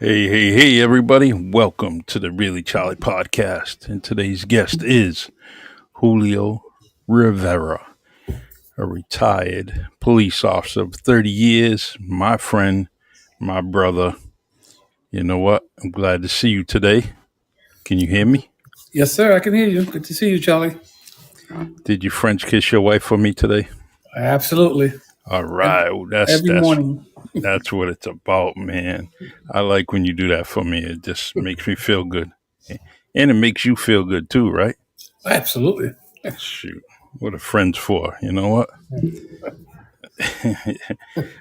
Hey, everybody. Welcome to the Really Charlie podcast. And today's guest is Julio Rivera, a retired police officer of 30 years, my friend, my brother. You know what? I'm glad to see you today. Can you hear me? Yes, sir. I can hear you. Good to see you, Charlie. Did you French kiss your wife for me today? Absolutely. All Ev- right. Well, that's Every that's morning. that's what it's about, man. I like when you do that for me. It just makes me feel good. And it makes you feel good too, right? Absolutely. Shoot, what are friends for? You know what?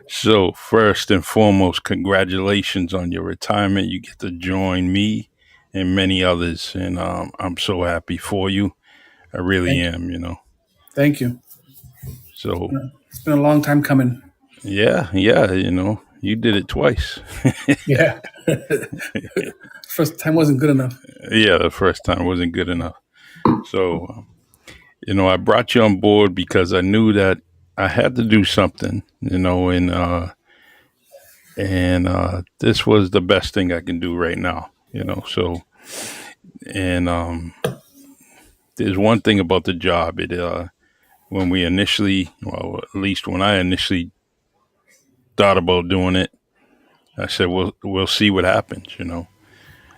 So, first and foremost, congratulations on your retirement. You get to join me and many others, and I'm so happy for you. I really Thank, am. thank you. So, It's been a long time coming. yeah, you did it twice. Yeah. First time wasn't good enough. Yeah, the first time wasn't good enough. So, I brought you on board because I knew that I had to do something, and this was the best thing I can do right now. So, and there's one thing about the job. When we initially, well, at least when I initially thought about doing it, I said, we'll see what happens.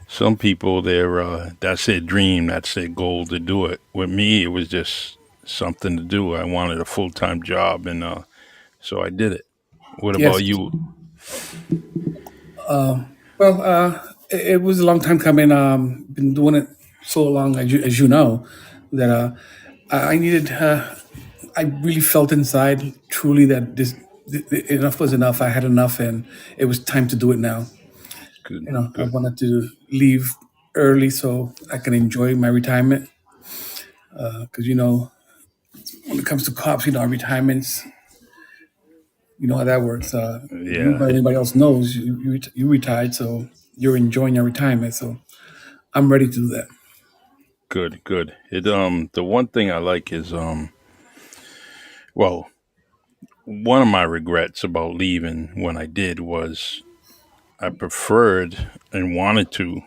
Some people, that's their dream, that's their goal to do it. With me, it was just something to do. I wanted a full time job, and so I did it. What about Yes. you? Well, it was a long time coming. Been doing it so long, as you know, that I needed. I really felt inside truly that enough was enough. I had enough, and it was time to do it now. Good, I good. wanted to leave early so I can enjoy my retirement. Because when it comes to cops, our retirements, you know how that works. If Yeah, anybody else knows, you retired, so you're enjoying your retirement. So I'm ready to do that. good. The one thing I like is well, one of my regrets about leaving when I did was I preferred and wanted to,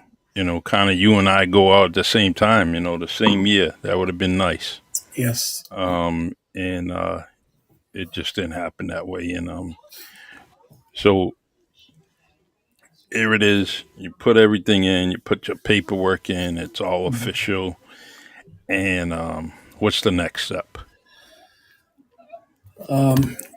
kind of you and I go out at the same time, the same year. That would have been nice. Yes, And it just didn't happen that way. And so here it is. You put everything in, you put your paperwork in, it's all official. And what's the next step?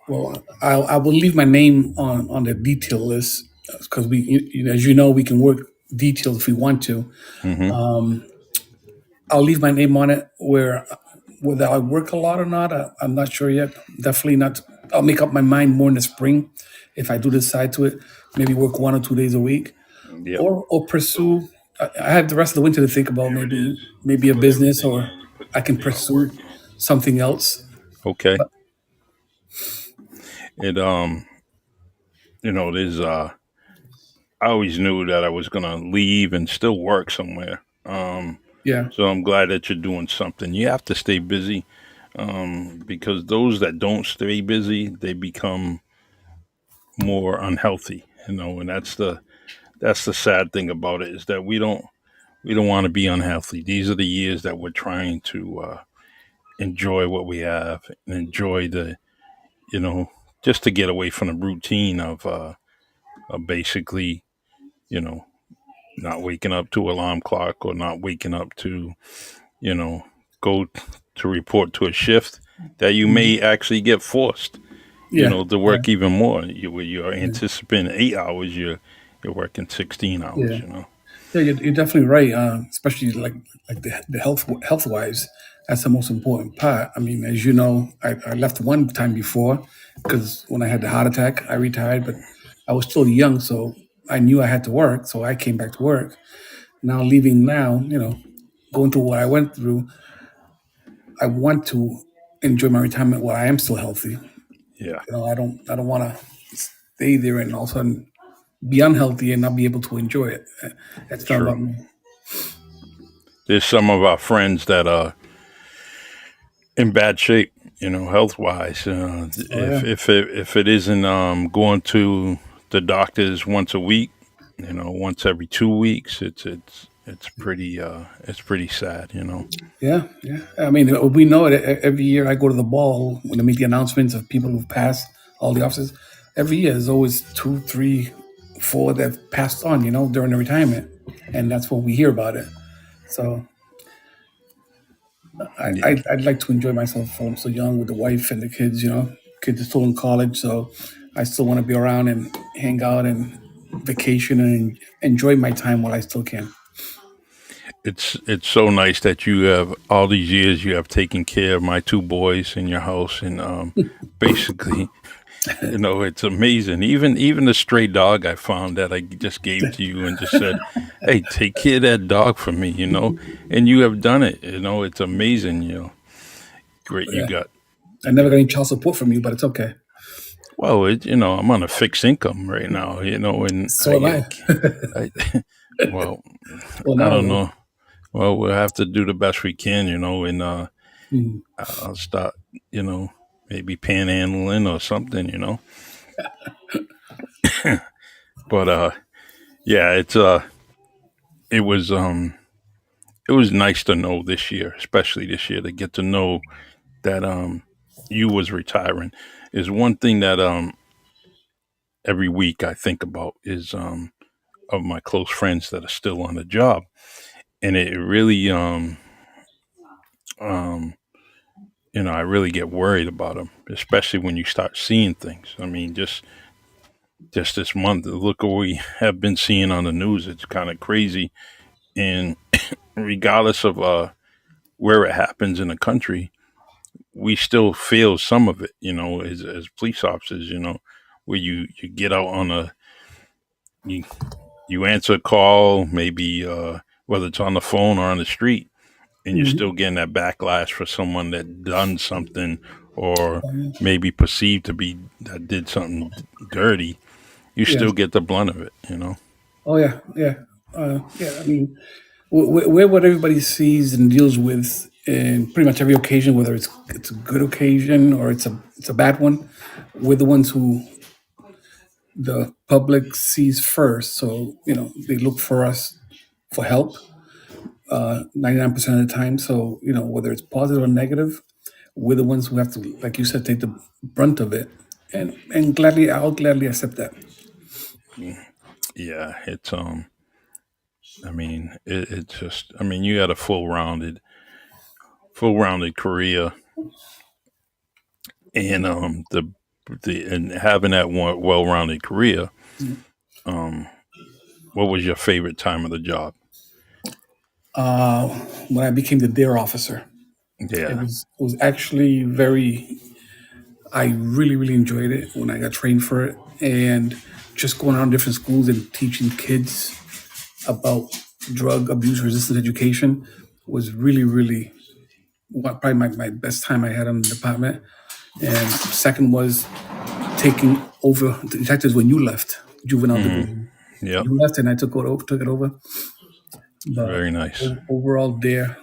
well, I will leave my name on the detail list because as you know, we can work details if we want to. Hmm. I'll leave my name on it. Whether I work a lot or not, I'm not sure yet. Definitely not. I'll make up my mind more in the spring if I do decide to it. Maybe work 1 or 2 days a week, Yep. or pursue. I have the rest of the winter to think about Here it is. maybe a Put business, everything or in, you put I your can paperwork pursue in. something else. Okay. It there's I always knew that I was gonna leave and still work somewhere. Yeah, So I'm glad that you're doing something. You have to stay busy, because those that don't stay busy, they become more unhealthy. And that's the sad thing about it is that we don't want to be unhealthy. These are the years that we're trying to enjoy what we have and enjoy you know, just to get away from the routine of basically, you know, not waking up to alarm clock or not waking up to, you know, go to report to a shift that you may actually get forced, yeah, to yeah, work even more. You're yeah. anticipating 8 hours, you're working 16 Yeah. hours. Yeah, you're definitely right. Especially like the health wise, that's the most important part. I mean, as you know, I left one time before because when I had the heart attack, I retired, but I was still young, so I knew I had to work, so I came back to work. Now leaving now, going through what I went through, I want to enjoy my retirement while I am still healthy. Yeah, I don't want to stay there and all of a sudden be unhealthy and not be able to enjoy it. That's not true. about me. There's some of our friends that are in bad shape, health wise. Oh If yeah. if it isn't going to the doctors once a week, once every 2 weeks. It's pretty sad. Yeah, yeah. I mean, we know it. Every year I go to the ball when they make the announcements of people who've passed, all the officers. Every year there's always two, three, four that passed on, during the retirement. And that's when we hear about it. So Yeah, I'd like to enjoy myself while I'm so young with the wife and the kids. Kids are still in college. So I still want to be around and hang out and vacation and enjoy my time while I still can. it's so nice that you have all these years you have taken care of my two boys in your house, and basically, it's amazing. Even the stray dog I found that I just gave to you and just said, "Hey, take care of that dog for me," and you have done it. It's amazing. Great, you Yeah. got. I never got any child support from you, but it's okay. Well, I'm on a fixed income right now, and So am I. I well, Well, I now I don't will. know. Well, we'll have to do the best we can, and Mm. I'll start, you know, maybe panhandling or something, But yeah, it was it was nice to know this year, especially this year, to get to know that you was retiring. Is one thing that every week I think about is of my close friends that are still on the job, and it really um I really get worried about them, especially when you start seeing things. I mean, just this month, look what we have been seeing on the news. It's kind of crazy, and regardless of where it happens in the country, we still feel some of it. As police officers, where you get out on a you you answer a call, maybe whether it's on the phone or on the street, and you're Mm. still getting that backlash for someone that done something or Um, maybe perceived to be that did something dirty. You yeah. still get the blunt of it. Oh yeah. Yeah. Yeah. I mean, we're what everybody sees and deals with in pretty much every occasion, whether it's a good occasion or it's a bad one. We're the ones who the public sees first. So they look for us for help 99% of the time. So whether it's positive or negative, we're the ones who have to, like you said, take the brunt of it. And gladly, I'll gladly accept that. Yeah, I mean, it's just. I mean, you had a full rounded career, and and having that one well-rounded career. Um, what was your favorite time of the job? Uh, when I became the dare officer, it Yeah. was actually very. I really really enjoyed it when I got trained for it, and just going around different schools and teaching kids about drug abuse resistant education was really really probably my best time I had in the department. And second was taking over the detectives when you left juvenile Hmm. division. Yep. You left and I took it over. But Very nice. overall, there,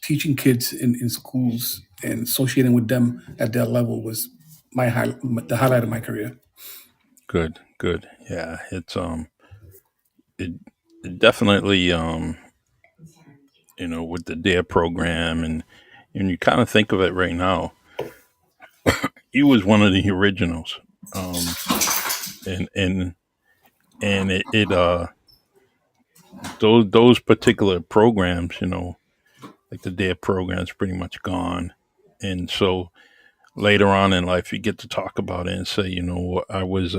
teaching kids in schools and associating with them at their level was the highlight of my career. Good. Good. Yeah. It, it definitely with the DARE program, and you kind of think of it right now. He was one of the originals. Um, and and and it those particular programs, like the DARE program is pretty much gone. And so later on in life, you get to talk about it and say, I was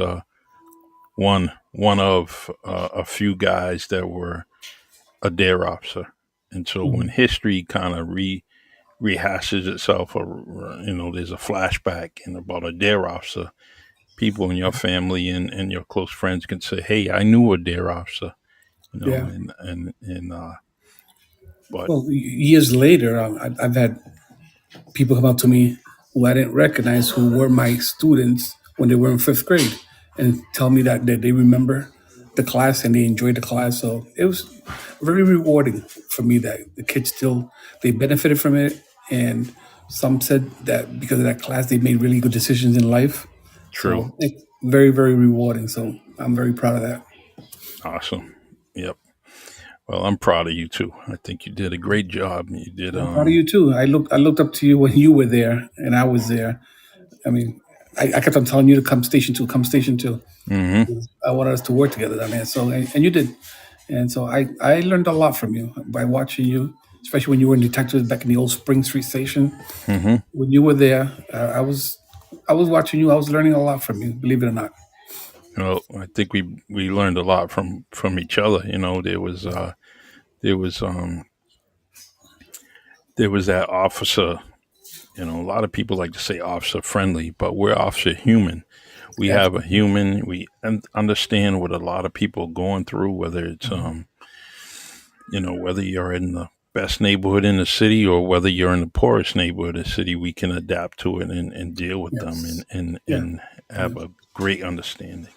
one of a few guys that were a DARE officer. And so when Mhm. history kind of rehashes itself, or there's a flashback and about a DARE officer, people in your family and your close friends can say, "Hey, I knew a DARE officer," Yeah. and but Well, years later, I've had people come up to me who I didn't recognize who were my students when they were in fifth grade and tell me that they remember the class and they enjoyed the class. So it was very rewarding for me that the kids still they benefited from it. And some said that because of that class they made really good decisions in life. true. So it's very, very rewarding. So I'm very proud of that. Awesome. Yep. Well, I'm proud of you too. I think you did a great job. You did. I'm proud of you too. I looked up to you when you were there and I was there. I mean, I kept on telling you to come station two, come station two. Hmm. I wanted us to work together down there. So and you did. And so I learned a lot from you by watching you, especially when you were in detectives back in the old Spring Street station. Hmm. When you were there, I was watching you. I was learning a lot from you. Believe it or not. Well, I think we learned a lot from each other. There was there was that officer. A lot of people like to say officer friendly, but we're officer human. We have a Absolutely. human. We understand what a lot of people are going through, whether it's whether you're in the best neighborhood in the city or whether you're in the poorest neighborhood of the city, we can adapt to it and deal with them Yes. Yeah. and Yeah. have a great understanding.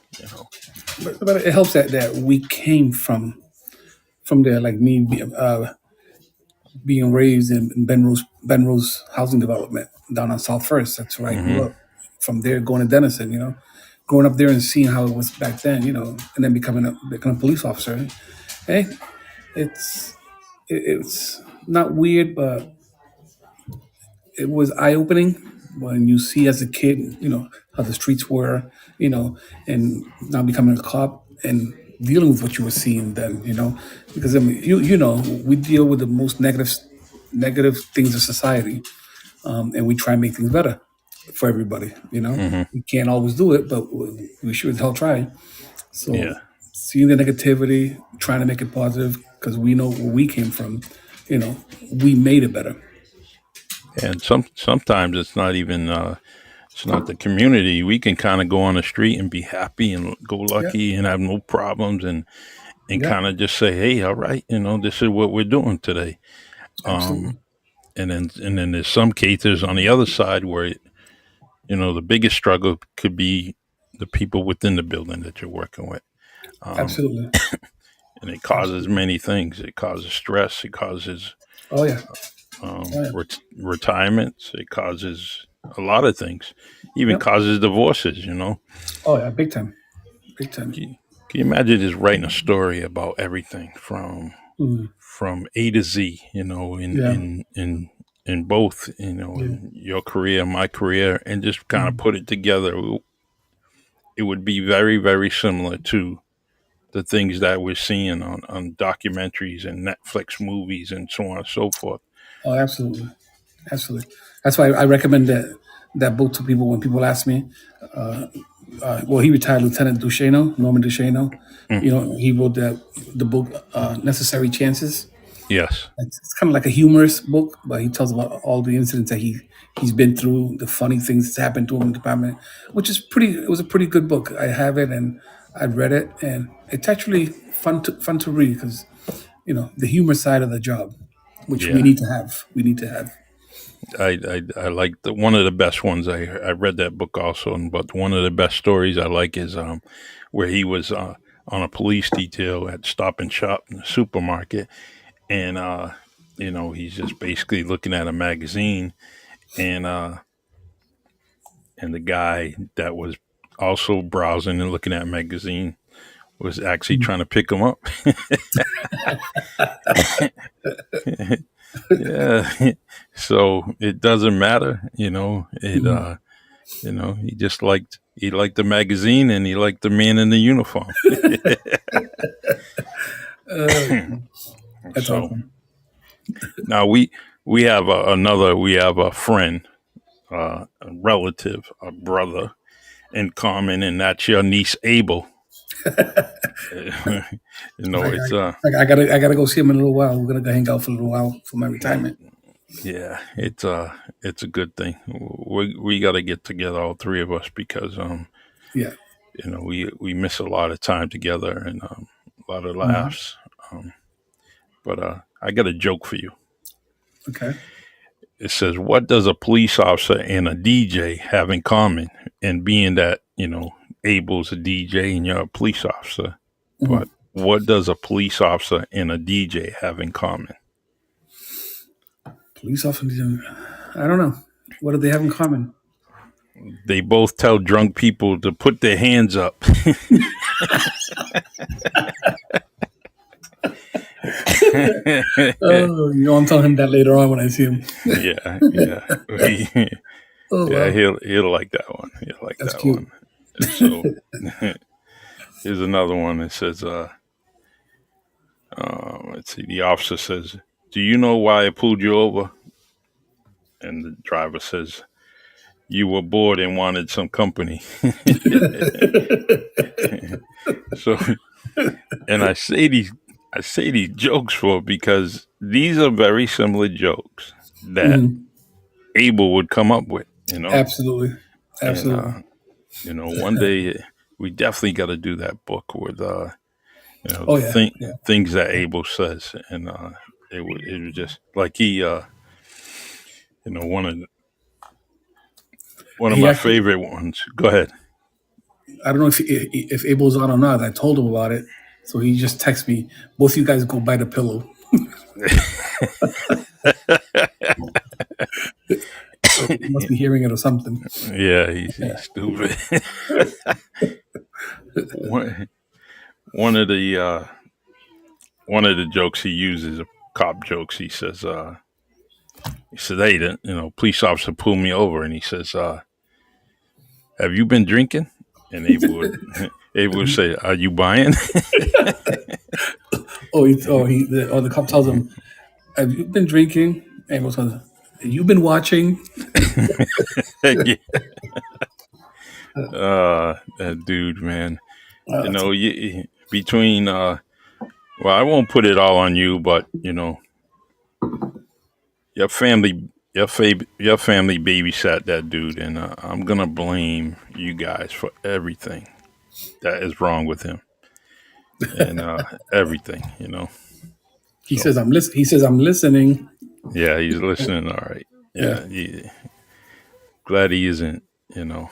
But it helps that we came from there, like me being raised in Ben Rose housing development down on South First. That's where I grew Hmm. up. From there, going to Denison, growing up there and seeing how it was back then, and then becoming a police officer. Hey, it's not weird, but it was eye opening when you see as a kid, how the streets were, you know, and now becoming a cop and dealing with what you were seeing then, because I mean, we deal with the most negative things in society, and we try and make things better for everybody. Hmm. We can't always do it, but we sure as hell try. So Yeah. seeing the negativity, trying to make it positive, because we know where we came from, you know, we made it better. And sometimes it's not the community. We can kind of go on the street and be happy and go Yeah, lucky and have no problems and yeah, kind of just say, hey, all right, this is what we're doing today. Um, absolutely. and then there's some cases on the other side where the biggest struggle could be the people within the building that you're working with. Um, Absolutely. and it causes Absolutely. many things. It causes stress. It causes Oh yeah. Oh yeah. retirements. It causes a lot of things. Even Yep. causes divorces. Oh yeah. Big time. Big time. Can you imagine just writing a story about everything Mm. from A to Z? Yeah. In both, Yeah. in your career, my career, and just kind of Mm. put it together. It would be very, very similar to the things that we're seeing on documentaries and Netflix movies and so on and so forth. Oh, absolutely. Absolutely. That's why I recommend that book to people when people ask me. Well, he retired, Lieutenant Duchesneau, Norman Duchesneau. Mm, He wrote the book Necessary Chances. yes. It's kind of like a humorous book, but he tells about all the incidents that he's been through, the funny things that's happened to him in the department, which is pretty. It was a pretty good book. I have it and I read it, and it's actually fun to read because the humor side of the job, which we Yeah. need to have. We need to have. I like one of the best ones. I read that book also, but one of the best stories I like is where he was on a police detail at Stop and Shop in the supermarket, and he's just basically looking at a magazine, and the guy that was also browsing and looking at a magazine was actually trying to pick him up. Yeah. So it doesn't matter, Mhm. he liked the magazine and he liked the man in the uniform. Uh, that's So awesome. now we have a friend, a relative, a brother in common, and that's your niece Abel. It's like It's I gotta go see him in a little while. We're gonna go hang out for a little while for my retirement. yeah, it's a good thing. We got to get together, all three of us, because Yeah. we miss a lot of time together and a lot of Mhm. laughs. Um, but I got a joke for you. Okay. It says, "What does a police officer and a DJ have in common?" And being that Abel's a DJ and you're a police officer, but Mhm. what does a police officer and a DJ have in common? Police officers. I don't know. What do they have in common? They both tell drunk people to put their hands up. Oh, I'm telling him that later on when I see him. Yeah, yeah. He, Oh yeah, wow, he'll like that one. He'll like that's that cute. one. So here's another one that says, let's see, the officer says, "Do you know why I pulled you over?" And the driver says, "You were bored and wanted some company." So, and I say these jokes for because these are very similar jokes that Mhm. Abel would come up with, you know. Absolutely, And absolutely. one day we definitely got to do that book with Oh yeah, yeah. things that Abel says, and it was just like he one of He my actually, favorite ones. Go ahead. I don't know if Abel's on or not. I told him about it, so he just texted me. Both of you guys go buy the pillow. So he must be hearing it or something. Yeah, he's stupid. one one of the jokes he uses, cop jokes. He says, "Hey, police officer pulled me over," and he says, "Have you been drinking?" And Abel would say, "Are you buying?" The cop tells him, "Have you been drinking?" And Abel says, "You've been watching." Yeah. That dude, man. That's Between well, I won't put it all on you, but your family, your family babysat that dude, and I'm gonna blame you guys for everything that is wrong with him and everything. he So says, He says, "I'm listening." yeah, he's listening. All right. Yeah. Yeah, glad he isn't. You know,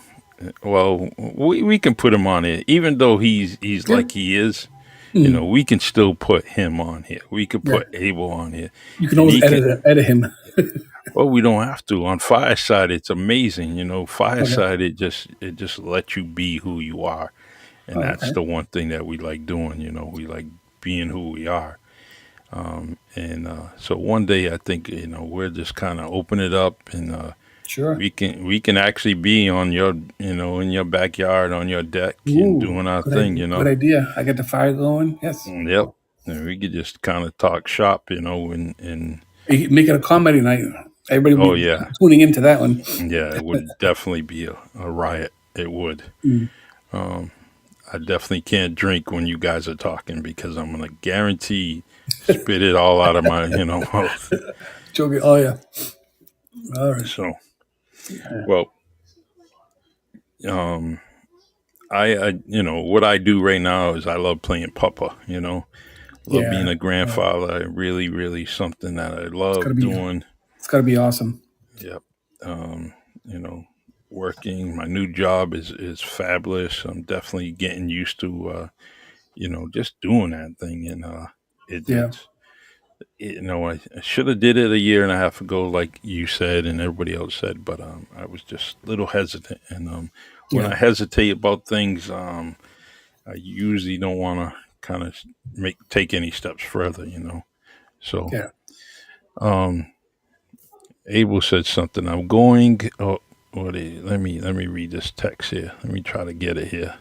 well, we can put him on it, even though he's Yeah. like he is. Mm. We can still put him on here. We could Yeah. put Abel on here, You can and always he can. edit him. Well, we don't have to. On Fireside, it's amazing. Okay. Fireside, it just lets you be who you are, and Oh, that's okay. the one thing that we like doing. We like being who we are. And so one day, I think we'll just kind of open it up, and Sure. we can actually be on your in your backyard on your deck and Ooh, doing our thing. good idea. I get the fire going. Yes. Yep. And we could just kind of talk shop, and Make it a comedy night. Everybody will oh be yeah, tuning into that one. yeah, it would definitely be a riot. It would. Mm. Um, I definitely can't drink when you guys are talking because I'm gonna guarantee spit it all out of my mouth. Joking. Oh yeah. All right. So well, um, I what I do right now is I love playing Papa. Love being Yeah. a grandfather. Really, really something that I It's gotta love be. doing. It's gotta be awesome. Yep. Um, you know, Working my new job is fabulous. I'm definitely getting used to just doing that thing, and it, Yeah. it's I should have did it a year and a half ago, like you said and everybody else said, but I was just a little hesitant, and when Yeah. I hesitate about things, I usually don't want to kind of take any steps further. So Yeah. um, Abel said something. I'm going. Oh, let me read this text here. Let me try to get it here.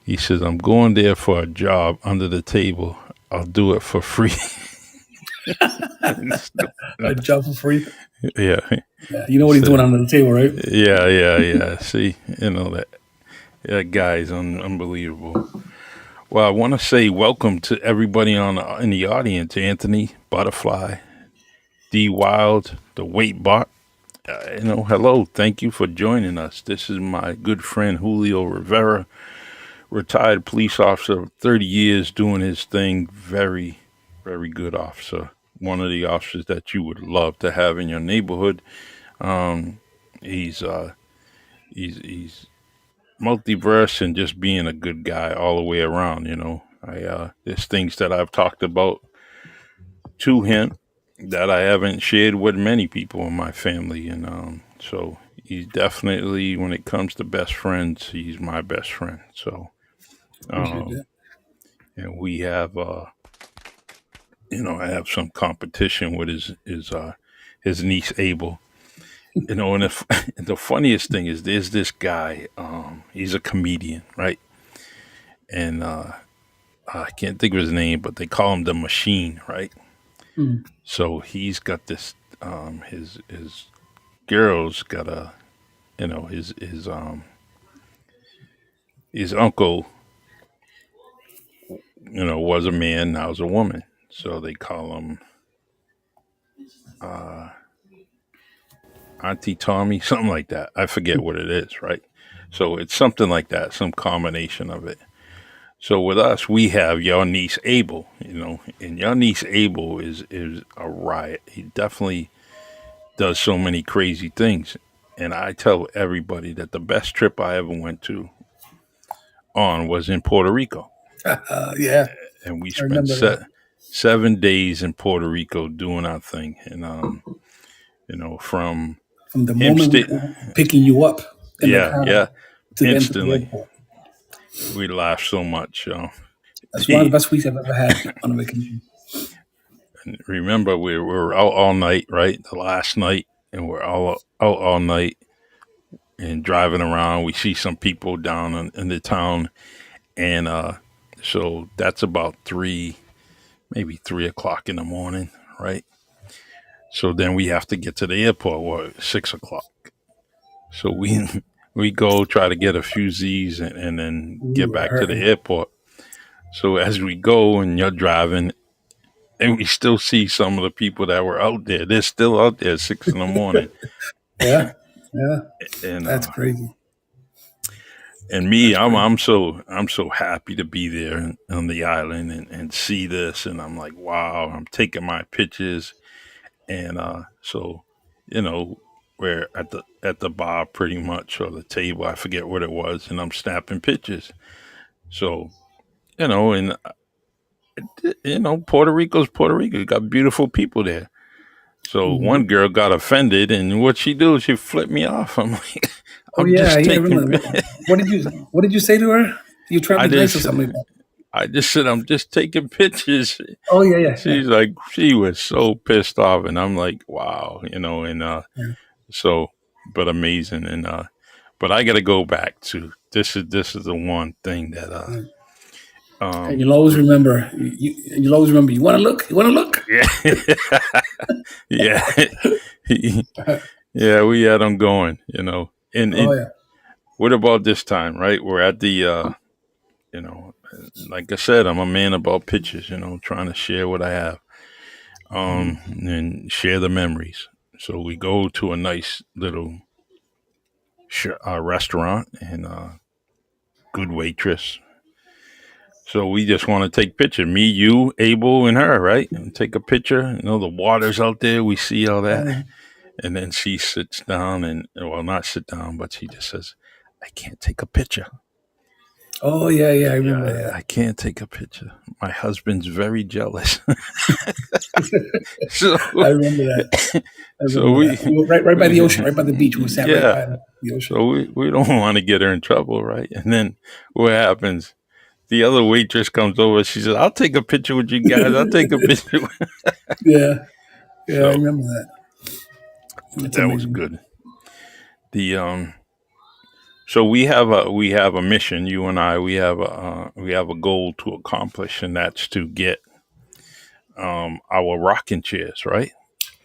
He says, "I'm going there for a job under the table. I'll do it for free." A job for free. Yeah, Yeah. You know he what he's doing said, under the table, right? "Yeah, yeah, yeah." See, that guy's unbelievable. Well, I want to say welcome to everybody in the audience. Anthony, Butterfly, D Wild, the Weight Bot. Hello. Thank you for joining us. This is my good friend Julio Rivera, retired police officer, 30 years doing his thing. Very, very good officer. One of the officers that you would love to have in your neighborhood. Um, he's he's multiverse and just being a good guy all the way around. There's things that I've talked about to him that I haven't shared with many people in my family, and so he's definitely, when it comes to best friends, he's my best friend. So Appreciate um, that. and we have I have some competition with his niece Abel. And if the funniest thing is, there's this guy. He's a comedian, right? And I can't think of his name, but they call him the Machine, right? Mm. So he's got this. His girl's got a. His uncle. Was a man. Now is a woman. So they call him uh, Auntie Tommy, something like that. I forget what it is, right? So it's something like that, some combination of it. So with us, we have your niece Abel, and your niece Abel is a riot. He definitely does so many crazy things. And I tell everybody that the best trip I ever went to on was in Puerto Rico, Yeah, and we I spent remember that. 7 days in Puerto Rico doing our thing. And from From the moment Hempstead, picking you up in the yeah, car yeah, to getting to the instantly airport. we laughed so much. That's one of the The best weeks I've ever had on a vacation. Remember, we were out all night, right? The last night, and we're all out all night and driving around. We see some people down in the town, and so that's about maybe 3 o'clock in the morning, right? So then we have to get to the airport, 6 o'clock. So we we go try to get a few Z's and then We get were back to the hurting. airport. So as we go and you're driving, and we still see some of the people that were out there. They're still out there at 6 in the morning, Yeah, yeah, and that's crazy. me, That's crazy. I'm so happy to be there on the island and see this, and I'm like, wow, I'm taking my pictures, and so you know we're at the bar pretty much, or the table, I forget what it was, and I'm snapping pictures. So and Puerto Rico's Puerto Rico. You got beautiful people there. So one Mhm. girl got offended, and what she do? She flipped me off. I'm like, Oh I'm yeah, just yeah. I taking. remember that. What did you say to her? You're I traveling nice or just, something like that? I just said I'm just taking pictures. Oh yeah, yeah, yeah. She's like, she was so pissed off, and I'm like, wow, and Yeah, so, but amazing, and but I got to go back to this is the one thing that yeah. And um you'll always remember. You'll always remember. You want to look. You want to look. yeah yeah yeah, we had them going, and Oh yeah. what about this time, right? We're at the you know, like I said, I'm a man about pictures, trying to share what I have, and share the memories. So we go to a nice little restaurant, and good waitress. So we just want to take picture, me, you, Abel, and her, right? And take a picture. The water's out there. We see all Oh that, yeah. and then she sits down, and well, not sit down, but she just says, "I can't take a picture. Oh yeah, yeah. I Yeah, remember that. I can't take a picture. My husband's very jealous." so I remember that. I so remember that. We were right by the ocean, right by the beach. We sat right yeah. by the ocean. So we don't want to get her in trouble, right? And then what happens? The other waitress comes over. She says, "I'll take a picture with you guys. I'll take a picture." Yeah, yeah. I So remember that. It's that was amazing. good. The So we have a mission. You and I, we have a goal to accomplish, and that's to get our rocking chairs, right?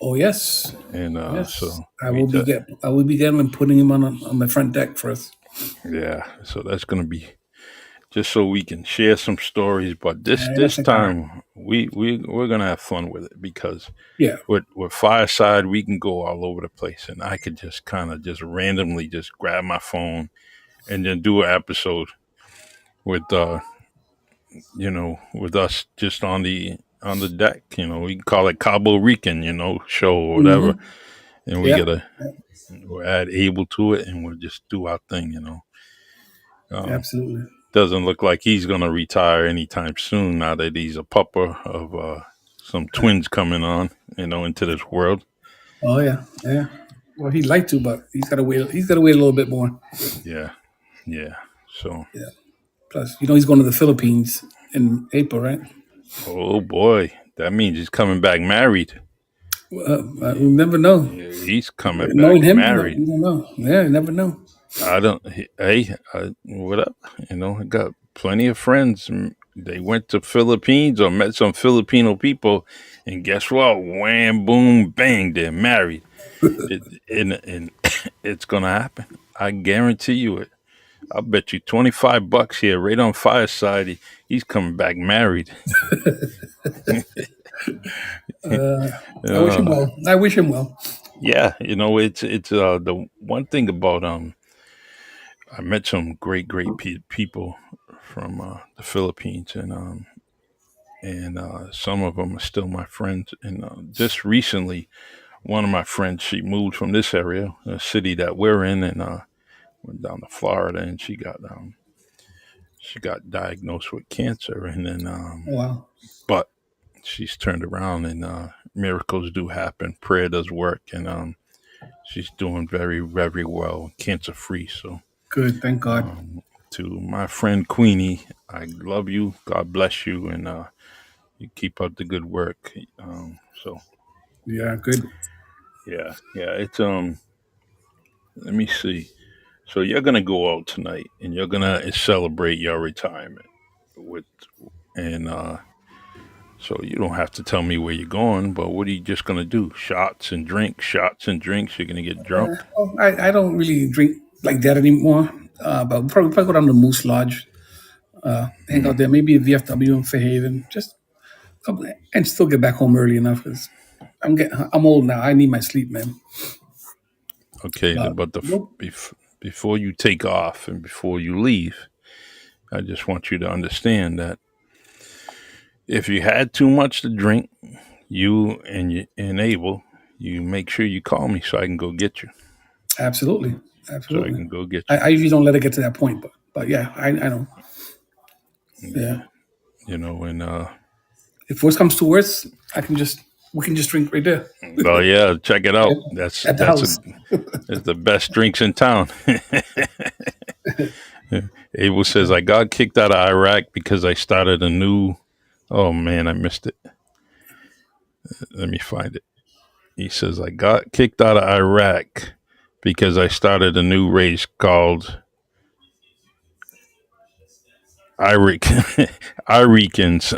Oh yes, And yes. so we just I will be getting and putting him on the front deck for us. yeah. So that's gonna be just so we can share some stories. But this And this that's a car. time we're gonna have fun with it, because Yeah, with Fireside we can go all over the place, and I could just kind of just randomly just grab my phone and then do an episode with with us just on the deck. We can call it Cabo Rican, show or whatever, hmm, and we yeah, gotta we'll add Able to it, and we'll just do our thing. Uh, absolutely. doesn't look like he's gonna retire anytime soon. Now that he's a pupper of some twins coming on, into this world. Oh yeah, yeah. Well, he'd like to, but he's got to wait. He's got to wait a little bit more. Yeah, yeah. So, Yeah. Plus, he's going to the Philippines in April, right? oh boy, That means he's coming back married. You never know. He's coming back Knowing him, no, married. you don't know. Yeah, you never know. I don't. Hey, what up? I got plenty of friends. They went to Philippines or met some Filipino people, and guess what? Wham, boom, bang, they're married. And it's gonna happen. I guarantee you it. I'll bet you $25 here, right on Fireside. He's coming back married. I wish him uh, well. I wish him well. yeah, it's the one thing about I met some great people from the Philippines, and some of them are still my friends. And just recently, one of my friends, she moved from this area, a city that we're in, and went down to Florida, and she got diagnosed with cancer, and then Wow. but she's turned around, and miracles do happen, prayer does work, and she's doing very well, cancer free. So Good. Thank God. to my friend Queenie, I love you. God bless you, and you keep up the good work. So Yeah, good. yeah. It's Let me see. So you're gonna go out tonight, and you're gonna celebrate your retirement with, and so you don't have to tell me where you're going. But what are you just gonna do? Shots and drinks, shots and drinks. You're gonna get drunk. Oh, I don't really drink like that anymore. But probably go down to Moose Lodge, hang Mm. out there, maybe VFW in Fairhaven, just and still get back home early enough because I'm old now. I need my sleep, man. Okay, But but nope, before you take off and before you leave, I just want you to understand that if you had too much to drink, you and Abel, you make sure you call me so I can go get you. absolutely, So I absolutely. can go get I, you. I usually don't let it get to that point, but yeah, I know. Yeah, Yeah, and if worst comes to worst, I can just we can just drink right there well, yeah, check it out. That's at the that's a house. that's the best drinks in town. Abel says I got kicked out of Iraq because I started a new. Oh man, I missed it. Let me find it. He says I got kicked out of Iraq because I started a new race called Iric Iricans.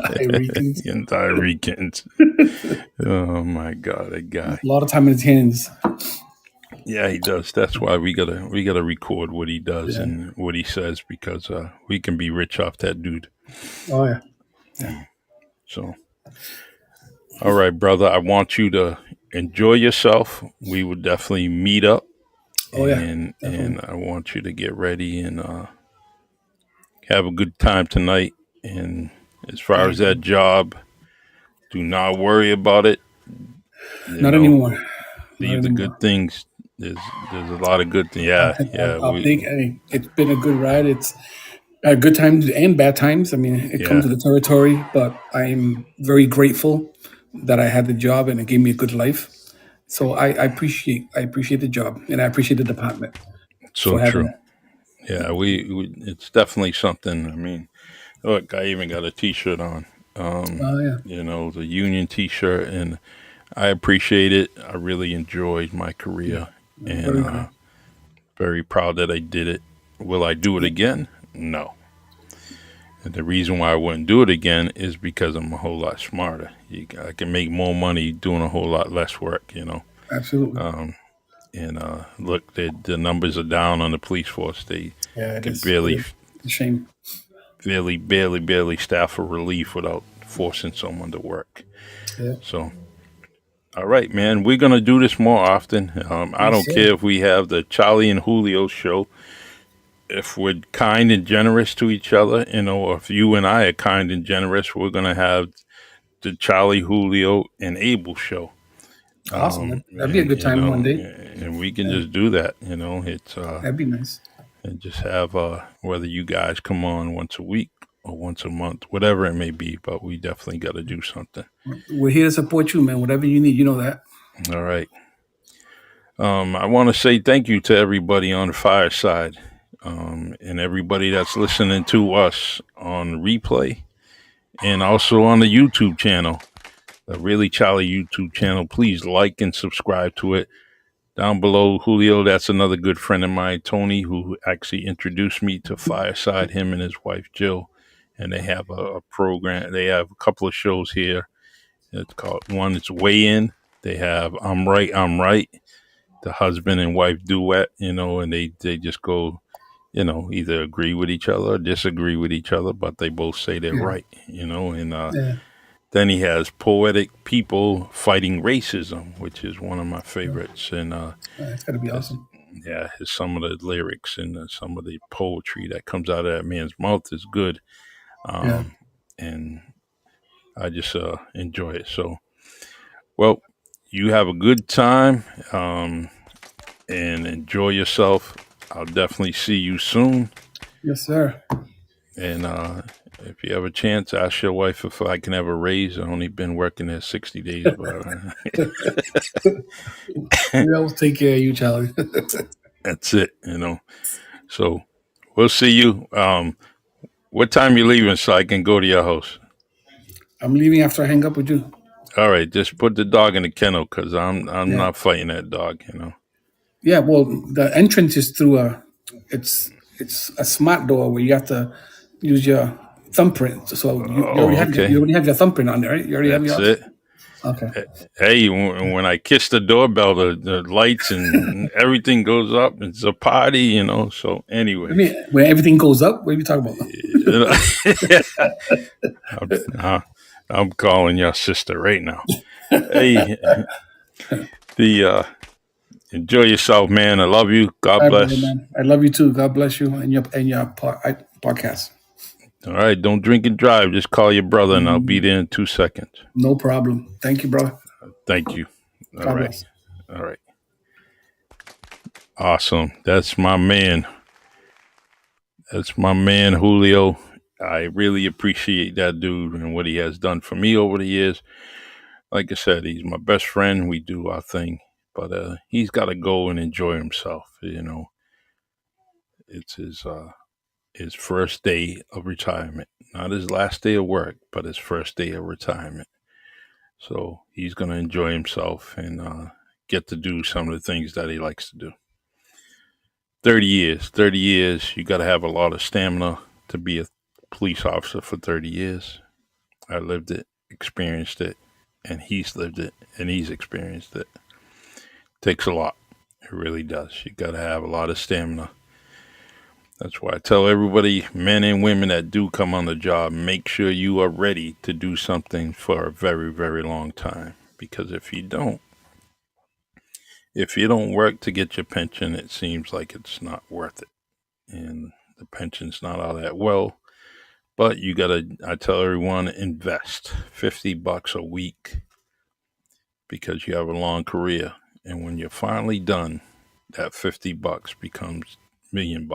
I reckon And Iricans. Oh my god, a a guy. lot of time in his hands. Yeah, he does. That's why we gotta record what he does Yeah. and what he says because we can be rich off that dude. Oh yeah. Yeah. So, all right, brother. I want you to enjoy yourself. We would definitely meet up, Oh yeah. and Definitely. I want you to get ready and have a good time tonight. And as far as Thank that you. job, do not worry about it. You Not know, anymore. Not leave the good anymore. things. There's a lot of good things. I'll Yeah, take. yeah. I'll take. Hey, it's been a good ride. It's good times and bad times. I mean, it comes Yeah. with the territory, but I'm very grateful that I had the job and it gave me a good life. So I appreciate the job and I appreciate the department So for having true. that. Yeah, we it's definitely something. I mean, look, I even got a T-shirt on. Oh yeah, The union T-shirt, and I appreciate it. I really enjoyed my career, and very good. very proud that I did it. Will I do it Yeah, again? No. And the reason why I wouldn't do it again is because I'm a whole lot smarter. I can make more money doing a whole lot less work. absolutely. And look, the numbers are down on the police force. They Yeah, it can is. It barely, is a shame. barely staff a relief without forcing someone to work. Yeah. So, all right, man, we're gonna do this more often. I Yes, don't sir. care if we have the Charlie and Julio show. If we're kind and generous to each other, or if you and I are kind and generous, we're gonna have the Charlie, Julio, and Abel show. Awesome. That'd be a And good time one day. and we can Yeah, just do that. It's that'd be nice. and just have whether you guys come on once a week or once a month, whatever it may be. But we definitely got to do something. We're here to support you, man. Whatever you need, you know that. All right. I want to say thank you to everybody on the fireside, and everybody that's listening to us on replay. and also on the YouTube channel, the Really Charlie YouTube channel. Please like and subscribe to it. Down below, Julio, that's another good friend of mine, Tony, who actually introduced me to Fireside, him and his wife, Jill. And they have a program, they have a couple of shows here. It's called one, it's Weigh In. They have I'm Right, I'm Right, the husband and wife duet, and they just go, either agree with each other or disagree with each other, but they both say they're Yeah, right, and yeah, then he has Poetic People Fighting Racism, which is one of my yeah. favorites. And It's gonna be his, awesome. yeah, some of the lyrics and some of the poetry that comes out of that man's mouth is good. Yeah. Um, and I just enjoy it. So, well, you have a good time and enjoy yourself. I'll definitely see you soon. Yes, sir. And if you have a chance, ask your wife if I can have a raise. I've only been working there 60 days, but We always take care of you, Charlie. that's it. So we'll see you. What time you leaving so I can go to your house? I'm leaving after I hang up with you. All right, just put the dog in the kennel because I'm Yeah. not fighting that dog. Yeah. Well, the entrance is through it's a smart door where you have to use your thumbprint. So you already Oh, have okay, you already have your thumbprint on there, right? You already have that's yours. it. Okay. Hey, when I kiss the doorbell, the lights and everything goes up. It's a party. So, I anyways, mean, where everything goes up. What are you talking about? I'm, uh, I'm calling your sister right now. Hey, the enjoy yourself, man. I love you. God All right, brother, bless. man. I love you too. God bless you and your podcast. All right, don't drink and drive. Just call your brother, and I'll be there in 2 seconds. No problem. Thank you, brother. Thank you. All God right. bless. All right. Awesome. That's my man. That's my man, Julio. I really appreciate that dude and what he has done for me over the years. Like I said, he's my best friend. We do our thing, but he's got to go and enjoy himself. It's his first day of retirement, not his last day of work, but his first day of retirement. So he's going to enjoy himself and get to do some of the things that he likes to do. 30 years, you got to have a lot of stamina to be a police officer for 30 years. I lived it, experienced it, and he's lived it and he's experienced it. Takes a lot. It really does. You got to have a lot of stamina. That's why I tell everybody, men and women that do come on the job, make sure you are ready to do something for a very, very long time. Because if you don't work to get your pension, it seems like it's not worth it. And the pension's not all that well. But you gotta, I tell everyone, invest $50 a week because you have a long career. And when you're finally done, that $50 becomes $1 million,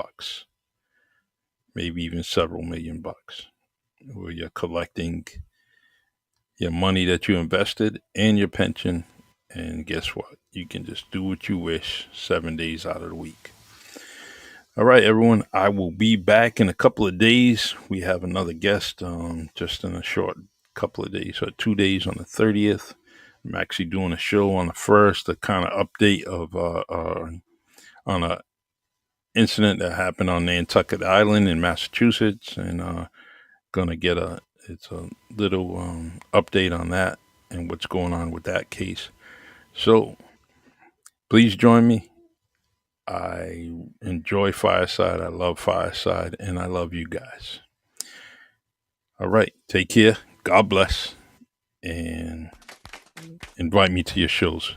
maybe even several $1 million, where you're collecting your money that you invested and your pension. And guess what? You can just do what you wish 7 days out of the week. All right, everyone. I will be back in a couple of days. We have another guest just in a short couple of days, or 2 days on the 30th. I'm actually doing a show on the 1st, a kind of update of on a incident that happened on Nantucket Island in Massachusetts, and gonna get it's a little update on that and what's going on with that case. So please join me. I enjoy Fireside. I love Fireside, and I love you guys. All right, take care. God bless, and invite me to your shows.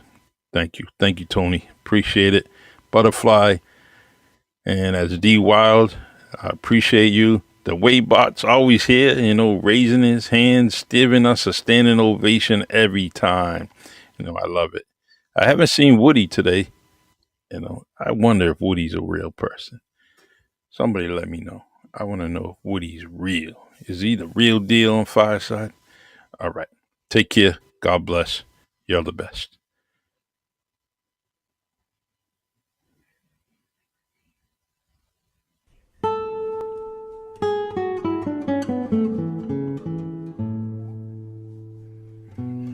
Thank you, Tony. Appreciate it. Butterfly, and as D Wild, I appreciate you. The Waybot's always here, raising his hands, giving us a standing ovation every time. I love it. I haven't seen Woody today. I wonder if Woody's a real person. Somebody let me know. I want to know if Woody's real. Is he the real deal on Fireside? All right. Take care. God bless. You're the best.